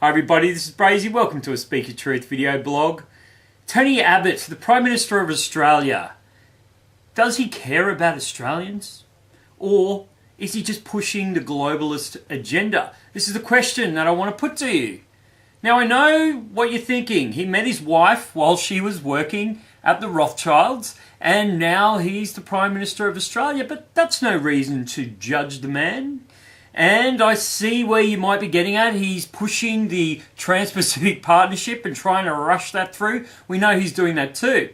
Hi everybody, this is Braysie. Welcome to a Speak Your Truth video blog. Tony Abbott, the Prime Minister of Australia, does he care about Australians? Or is he just pushing the globalist agenda? This is the question that I want to put to you. Now I know what you're thinking. He met his wife while she was working at the Rothschilds and now he's the Prime Minister of Australia, but that's no reason to judge the man. And I see where you might be getting at. He's pushing the Trans-Pacific Partnership and trying to rush that through. We know he's doing that too.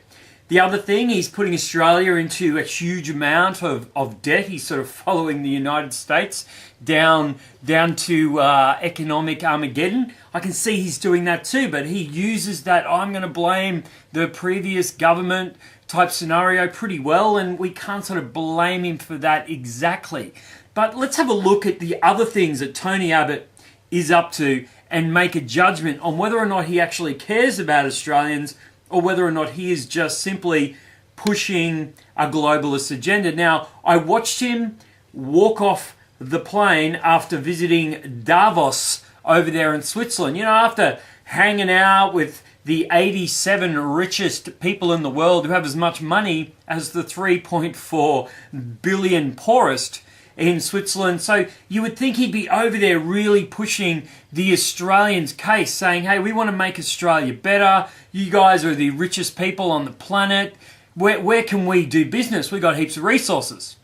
The other thing, he's putting Australia into a huge amount of debt. He's sort of following the United States down to economic Armageddon. I can see he's doing that too, but he uses that I'm going to blame the previous government type scenario pretty well, and we can't sort of blame him for that exactly. But let's have a look at the other things that Tony Abbott is up to and make a judgment on whether or not he actually cares about Australians or whether or not he is just simply pushing a globalist agenda. Now, I watched him walk off the plane after visiting Davos over there in Switzerland. You know, after hanging out with the 87 richest people in the world who have as much money as the 3.4 billion poorest in Switzerland. So you would think he'd be over there really pushing the Australians' case, saying, hey, we want to make Australia better. You guys are the richest people on the planet. Where can we do business? We've got heaps of resources.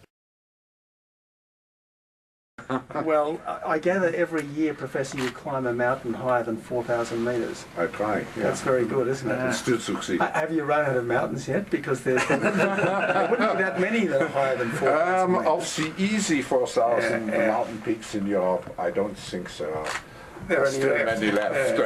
Well, I gather every year, Professor, you climb a mountain higher than 4,000 metres. I try, yeah. That's very good, isn't it? And still succeed. Have you run out of mountains yet? Because there wouldn't be that many that are higher than 4,000 metres. Of the easy 4,000 mountain peaks in Europe, I don't think so. There are still many left.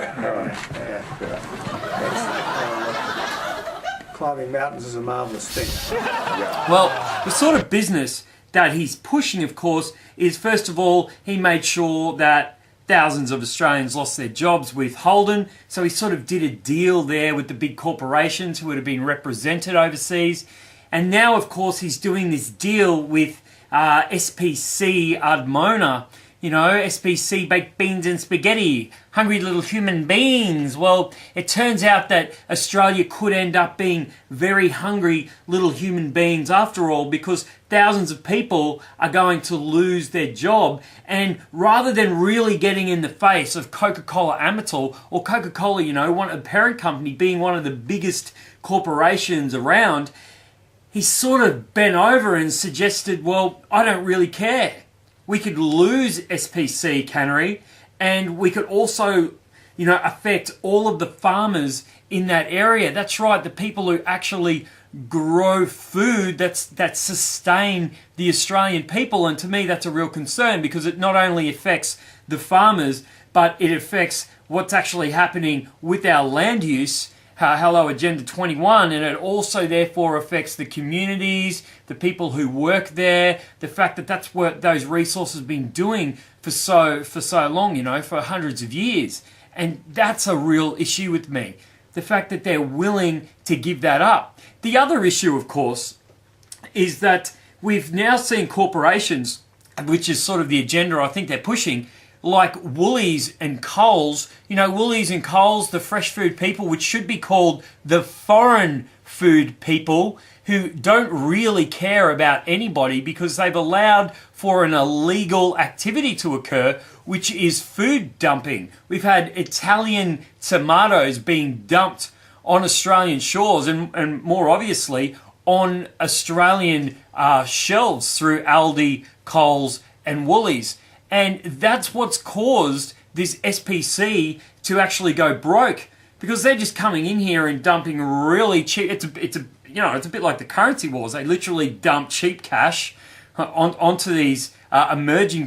Climbing mountains is a marvellous thing. Yeah. Well, the sort of business that he's pushing, of course, is first of all, he made sure that thousands of Australians lost their jobs with Holden. So he sort of did a deal there with the big corporations who would have been represented overseas. And now, of course, he's doing this deal with SPC Ardmona. You know, SPC, baked beans and spaghetti, hungry little human beings. Well, it turns out that Australia could end up being very hungry little human beings after all, because thousands of people are going to lose their job. And rather than really getting in the face of Coca-Cola Amatil, or Coca-Cola, you know, a parent company being one of the biggest corporations around, he sort of bent over and suggested, well, I don't really care. We could lose SPC Cannery, and we could also, you know, affect all of the farmers in that area. That's right, the people who actually grow food that sustain the Australian people. And to me, that's a real concern, because it not only affects the farmers, but it affects what's actually happening with our land use. Hello, Agenda 21, and it also therefore affects the communities, the people who work there, the fact that that's what those resources have been doing for so long, you know, for hundreds of years. And that's a real issue with me, the fact that they're willing to give that up. The other issue, of course, is that we've now seen corporations, which is sort of the agenda I think they're pushing, like Woolies and Coles. You know, Woolies and Coles, the fresh food people, which should be called the foreign food people, who don't really care about anybody because they've allowed for an illegal activity to occur, which is food dumping. We've had Italian tomatoes being dumped on Australian shores and more obviously on Australian shelves through Aldi, Coles and Woolies. And that's what's caused this SPC to actually go broke, because they're just coming in here and dumping really cheap. It's a bit like the currency wars. They literally dump cheap cash onto these emerging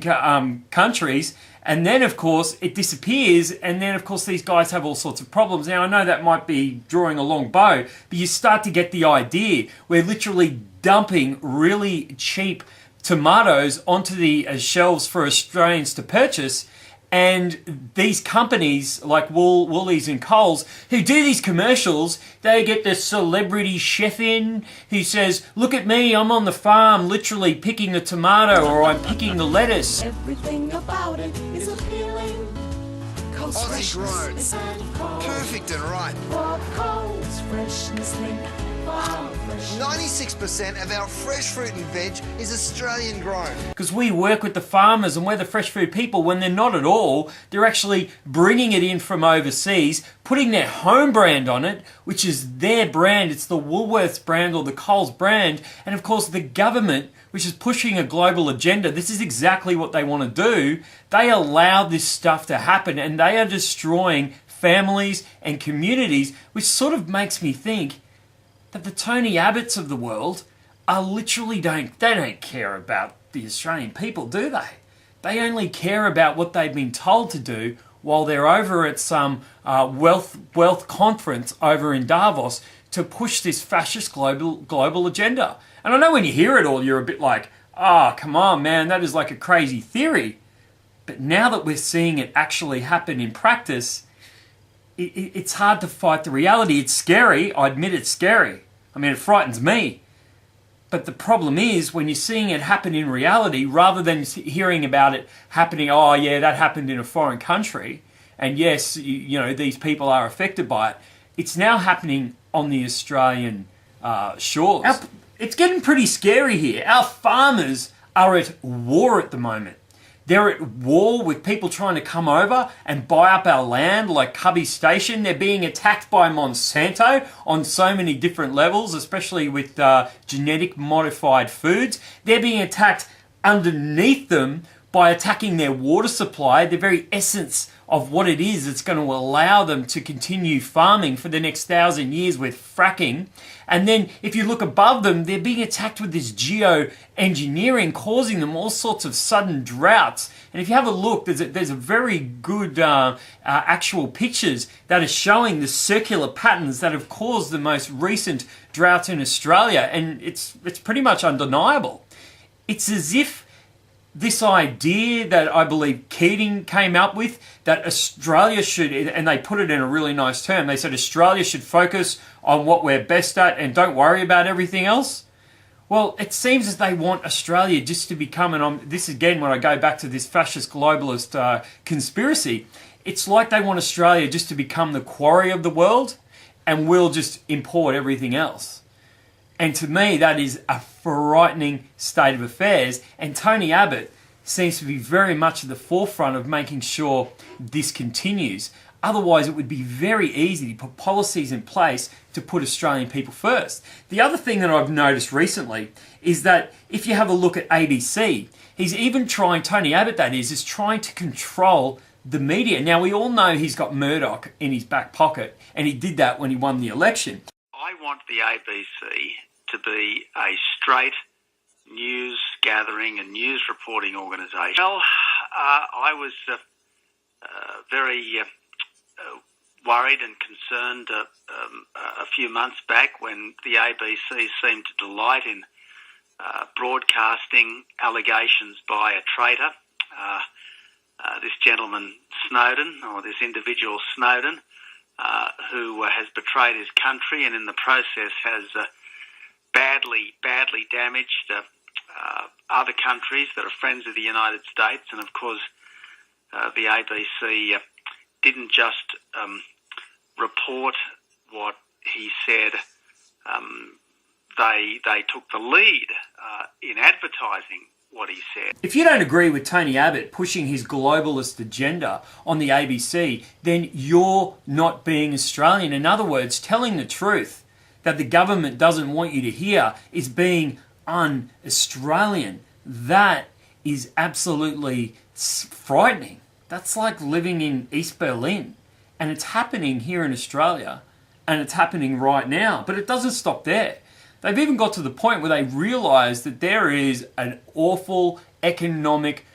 countries, and then of course it disappears. And then of course these guys have all sorts of problems. Now I know that might be drawing a long bow, but you start to get the idea. We're literally dumping really cheap tomatoes onto the shelves for Australians to purchase, and these companies like Woolies and Coles who do these commercials, they get the celebrity chef in who says, look at me, I'm on the farm literally picking the tomato, or I'm picking the lettuce. Everything about it is appealing. Aussie grown. Perfect and right. 96% of our fresh fruit and veg is Australian grown. Because we work with the farmers and we're the fresh food people, when they're not at all. They're actually bringing it in from overseas, putting their home brand on it, which is their brand. It's the Woolworths brand or the Coles brand. And of course the government, which is pushing a global agenda, this is exactly what they want to do. They allow this stuff to happen and they are destroying families and communities, which sort of makes me think that the Tony Abbotts of the world are literally don't care about the Australian people, do they? They only care about what they've been told to do while they're over at some wealth conference over in Davos to push this fascist global agenda. And I know when you hear it all, you're a bit like, come on, man, that is like a crazy theory. But now that we're seeing it actually happen in practice, it's hard to fight the reality. It's scary. I admit it's scary. I mean, it frightens me. But the problem is when you're seeing it happen in reality, rather than hearing about it happening, oh yeah, that happened in a foreign country, and yes, you know, these people are affected by it, it's now happening on the Australian shores. It's getting pretty scary here. Our farmers are at war at the moment. They're at war with people trying to come over and buy up our land like Cubby Station. They're being attacked by Monsanto on so many different levels, especially with genetic modified foods. They're being attacked underneath them by attacking their water supply, the very essence of what it is that's going to allow them to continue farming for the next 1,000 years with fracking. And then if you look above them, they're being attacked with this geoengineering, causing them all sorts of sudden droughts. And if you have a look, there's a very good actual pictures that are showing the circular patterns that have caused the most recent droughts in Australia. And it's pretty much undeniable. It's as if this idea that I believe Keating came up with, that Australia should, and they put it in a really nice term, they said Australia should focus on what we're best at and don't worry about everything else. Well, it seems as they want Australia just to become, and this again when I go back to this fascist globalist conspiracy, it's like they want Australia just to become the quarry of the world and we'll just import everything else. And to me, that is a frightening state of affairs. And Tony Abbott seems to be very much at the forefront of making sure this continues. Otherwise, it would be very easy to put policies in place to put Australian people first. The other thing that I've noticed recently is that if you have a look at ABC, he's even trying, Tony Abbott that is trying to control the media. Now, we all know he's got Murdoch in his back pocket, and he did that when he won the election. I want the ABC to be a straight news gathering and news reporting organisation. Well, I was very worried and concerned a few months back when the ABC seemed to delight in broadcasting allegations by a traitor, this gentleman Snowden, or this individual Snowden, who has betrayed his country and in the process has badly damaged other countries that are friends of the United States. And of course, the ABC didn't just report what he said, they took the lead in advertising what he said. If you don't agree with Tony Abbott pushing his globalist agenda on the ABC, then you're not being Australian. In other words, telling the truth that the government doesn't want you to hear is being un-Australian. That is absolutely frightening. That's like living in East Berlin. And it's happening here in Australia, and it's happening right now. But it doesn't stop there. They've even got to the point where they realise that there is an awful economic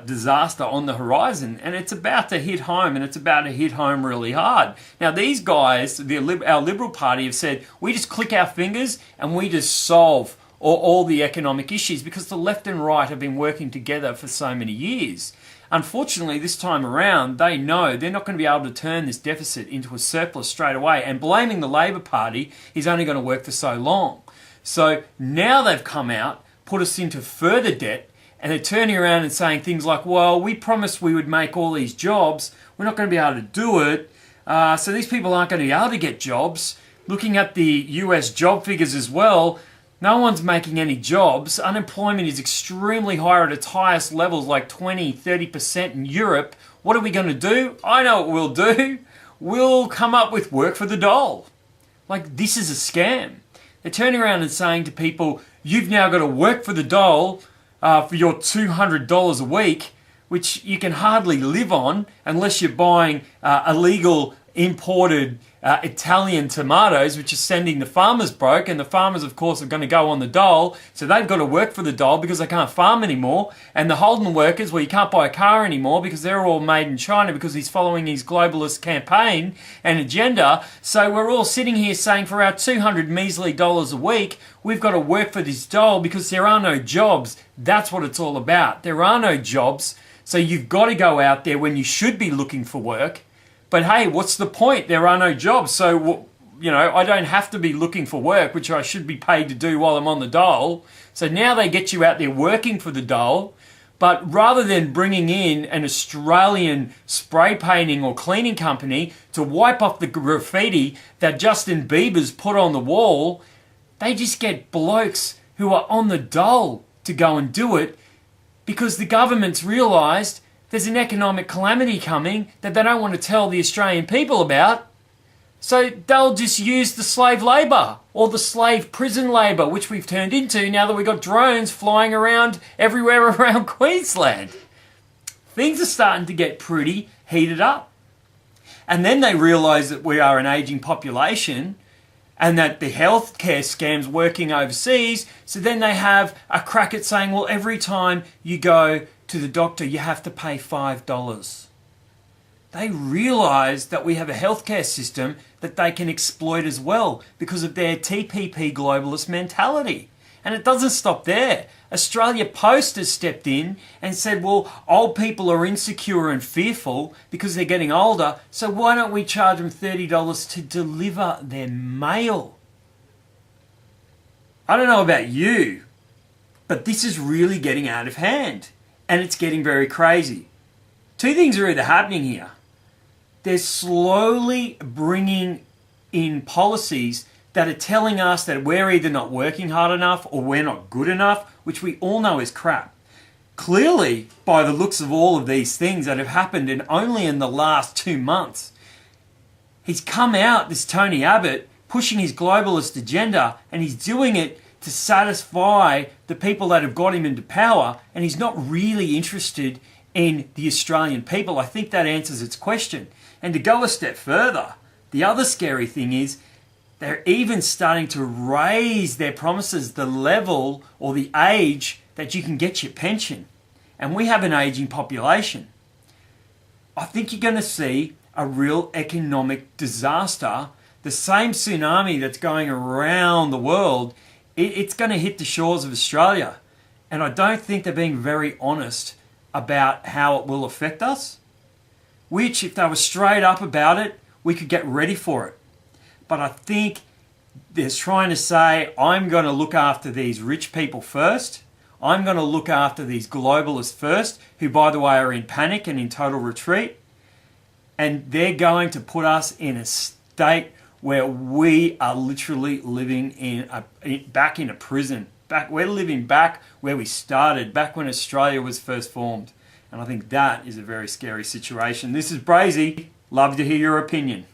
disaster on the horizon, and it's about to hit home, and it's about to hit home really hard. Now, these guys, our Liberal Party, have said, we just click our fingers and we just solve all the economic issues because the left and right have been working together for so many years. Unfortunately, this time around, they know they're not going to be able to turn this deficit into a surplus straight away, and blaming the Labor Party is only going to work for so long. So now they've come out, put us into further debt, and they're turning around and saying things like, well, we promised we would make all these jobs. We're not going to be able to do it. So these people aren't going to be able to get jobs. Looking at the US job figures as well, no one's making any jobs. Unemployment is extremely high at its highest levels, like 20, 30% in Europe. What are we going to do? I know what we'll do. We'll come up with work for the dole. Like, this is a scam. They're turning around and saying to people, you've now got to work for the dole for your $200 a week, which you can hardly live on unless you're buying illegal imported Italian tomatoes, which is sending the farmers broke, and the farmers, of course, are going to go on the dole, so they've got to work for the dole because they can't farm anymore, and the Holden workers, well, you can't buy a car anymore because they're all made in China because he's following his globalist campaign and agenda, so we're all sitting here saying for our $200 measly a week, we've got to work for this dole because there are no jobs. That's what it's all about. There are no jobs, so you've got to go out there when you should be looking for work. But hey, what's the point? There are no jobs. So, I don't have to be looking for work, which I should be paid to do while I'm on the dole. So now they get you out there working for the dole. But rather than bringing in an Australian spray painting or cleaning company to wipe off the graffiti that Justin Bieber's put on the wall, they just get blokes who are on the dole to go and do it because the government's realised there's an economic calamity coming that they don't want to tell the Australian people about. So they'll just use the slave labour or the slave prison labour, which we've turned into now that we've got drones flying around everywhere around Queensland. Things are starting to get pretty heated up. And then they realise that we are an ageing population and that the healthcare scam's working overseas. So then they have a crack at saying, well, every time you go to the doctor, you have to pay $5. They realise that we have a healthcare system that they can exploit as well because of their TPP globalist mentality. And it doesn't stop there. Australia Post has stepped in and said, well, old people are insecure and fearful because they're getting older, so why don't we charge them $30 to deliver their mail? I don't know about you, but this is really getting out of hand. And it's getting very crazy. Two things are either happening here. They're slowly bringing in policies that are telling us that we're either not working hard enough or we're not good enough, which we all know is crap. Clearly, by the looks of all of these things that have happened only in the last 2 months, he's come out, this Tony Abbott, pushing his globalist agenda, and he's doing it to satisfy the people that have got him into power, and he's not really interested in the Australian people. I think that answers its question. And to go a step further, the other scary thing is they're even starting to raise their promises, the level or the age that you can get your pension. And we have an ageing population. I think you're going to see a real economic disaster. The same tsunami that's going around the world, it's going to hit the shores of Australia. And I don't think they're being very honest about how it will affect us. Which, if they were straight up about it, we could get ready for it. But I think they're trying to say, I'm going to look after these rich people first. I'm going to look after these globalists first, who, by the way, are in panic and in total retreat. And they're going to put us in a state where we are literally living back in a prison. We're living back where we started, back when Australia was first formed. And I think that is a very scary situation. This is Braysie. Love to hear your opinion.